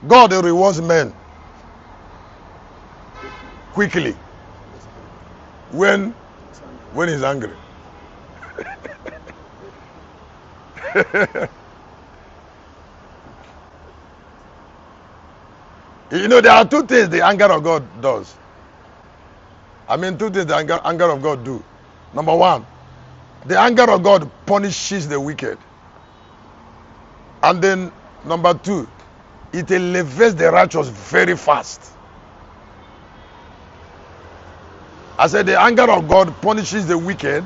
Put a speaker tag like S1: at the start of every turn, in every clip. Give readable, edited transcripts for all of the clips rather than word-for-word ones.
S1: God rewards men quickly when he's angry. You know, there are two things the anger of God does. I mean, two things the anger of God do. Number one, the anger of God punishes the wicked. And then number two, it elevates the righteous very fast. I said the anger of God punishes the wicked,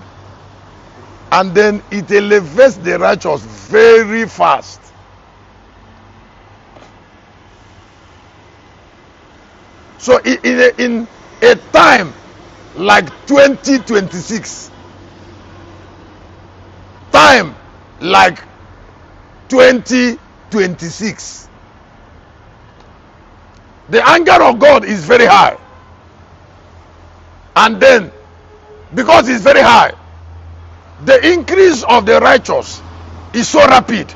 S1: and then it elevates the righteous very fast. So in a time like 2026, time like 2026, the anger of God is very high. And then, because it's very high, the increase of the righteous is so rapid.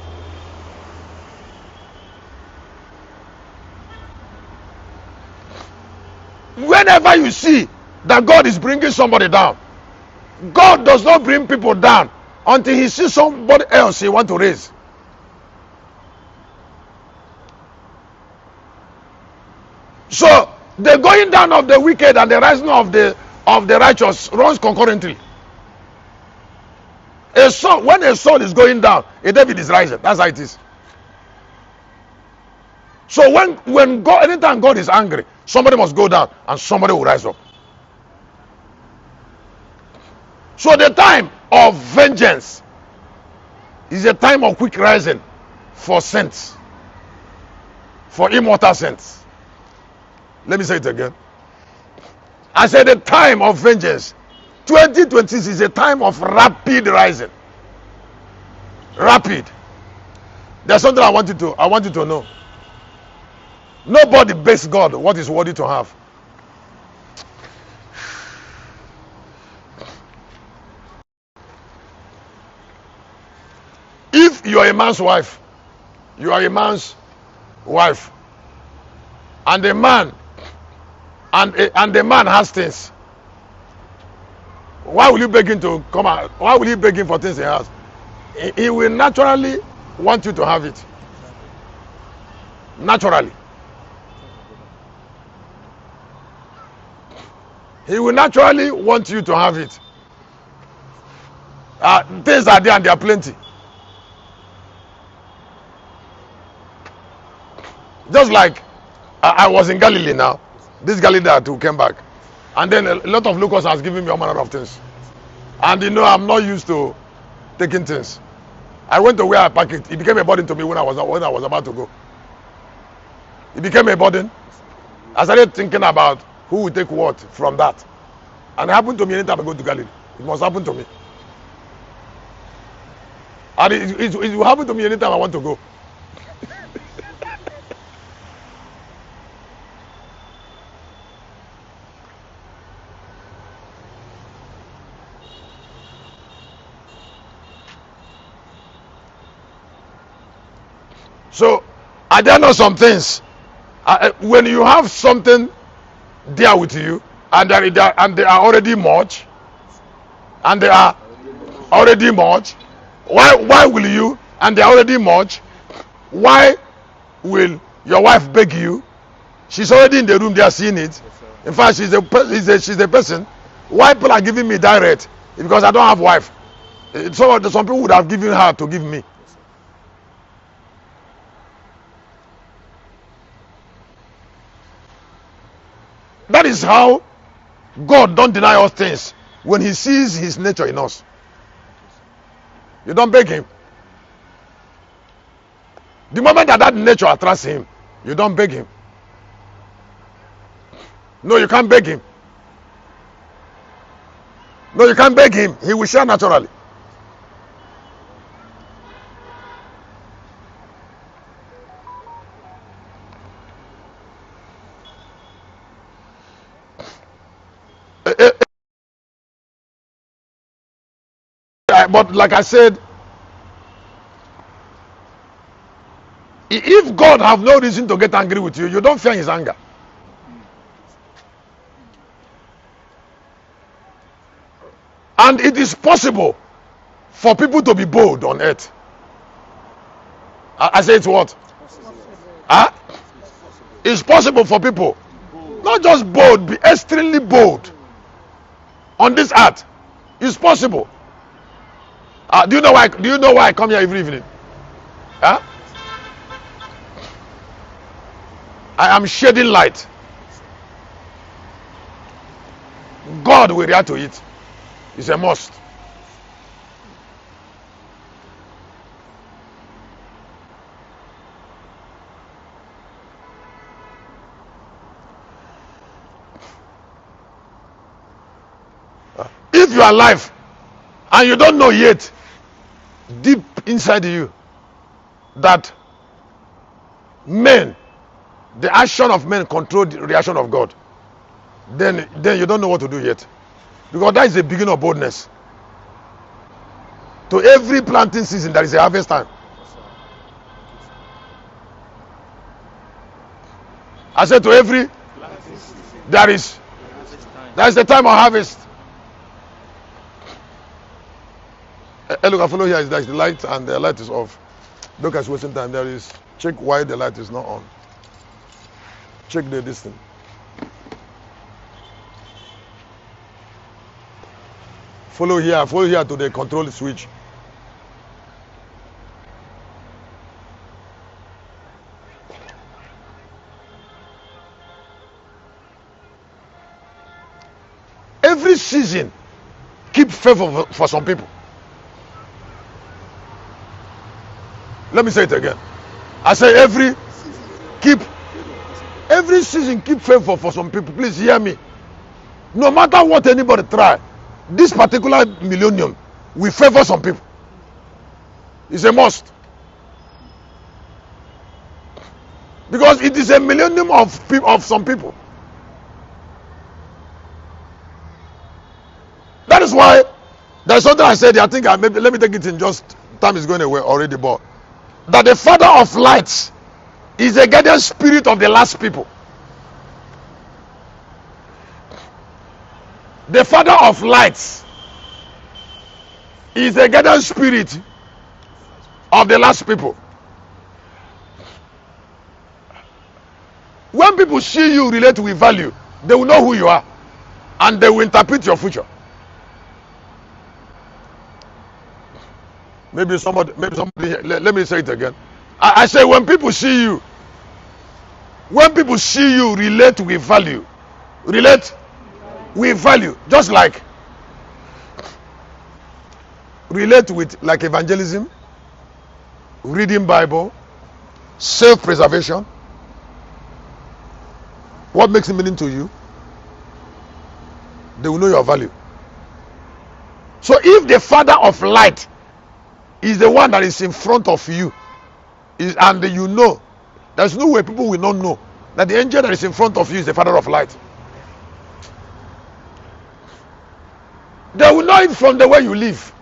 S1: Whenever you see that God is bringing somebody down, God does not bring people down until he sees somebody else he wants to raise. So the going down of the wicked and the rising of the righteous runs concurrently. When a sun is going down, a David is rising. That's how it is. So when God, anytime God is angry, somebody must go down and somebody will rise up. So the time of vengeance is a time of quick rising for saints, for immortal saints. Let me say it again. I said the time of vengeance, 2026, is a time of rapid rising. Rapid. There's something I want you to know. Nobody begs God what is worthy to have. If you are a man's wife, you are a man's wife, and the man and the man has things, why will you beg him to come out? Why will you beg him for things he has? He will naturally want you to have it. Naturally. He will naturally want you to have it. Things are there and there are plenty. Just like I was in Galilee now. This Galilee that who came back. And then a lot of locals has given me all manner of things. And you know, I'm not used to taking things. I went to where I packed it. It became a burden to me when I was about to go. It became a burden. I started thinking about who will take what from that. And it happened to me anytime I go to Galilee. It must happen to me. And it will happen to me anytime I want to go. So, are there not some things? When you have something there with you, and they are already much, why will you? And they are already much. Why will your wife beg you? She's already in the room. They are seeing it. In fact, she's a person. Why people are giving me direct? It's because I don't have wife. Some people would have given her to give me. That is how God don't deny us things when he sees his nature in us. You don't beg him. The moment that nature attracts him, you don't beg him. No, you can't beg him. No, you can't beg him. He will share naturally. But like I said, If God have no reason to get angry with you, you don't fear his anger. And it is possible for people to be bold on earth. I say it's what? Huh? It's possible for people, not just bold, be extremely bold on this earth. It's possible. Do you know why? Do you know why I come here every evening? Huh? I am shedding light. God will react to it. It's a must. If you are alive and you don't know yet, deep inside you, that men, the action of men control the reaction of God, then you don't know what to do yet, because that is the beginning of boldness. To every planting season there is a harvest time. I said to every there is the time of harvest. Look, I follow here is that the light, and the light is off. Look, at wasting time. There is, check why the light is not on. Check the distance. Follow here to the control switch. Every season keep favor for some people. Let me say it again. I say every season keep favor for some people. Please hear me. No matter what anybody try, this particular millennium will favor some people. It's a must. Because it is a millennium of some people. That is why there's something I said. I think maybe let me take it in just time is going away already, but that the father of lights is the guardian spirit of the last people. The father of lights is the guardian spirit of the last people. When people see you relate with value, they will know who you are and they will interpret your future. Maybe somebody, let me say it again. I say when people see you relate with value, just like relate with like evangelism, reading Bible, self-preservation. What makes it meaning to you? They will know your value. So if the father of light is the one that is in front of you, and you know, there's no way people will not know that the angel that is in front of you is the father of light. They will know it from the way you live.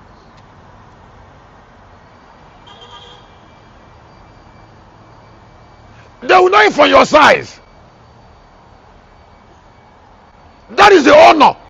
S1: They will know it from your size. That is the honor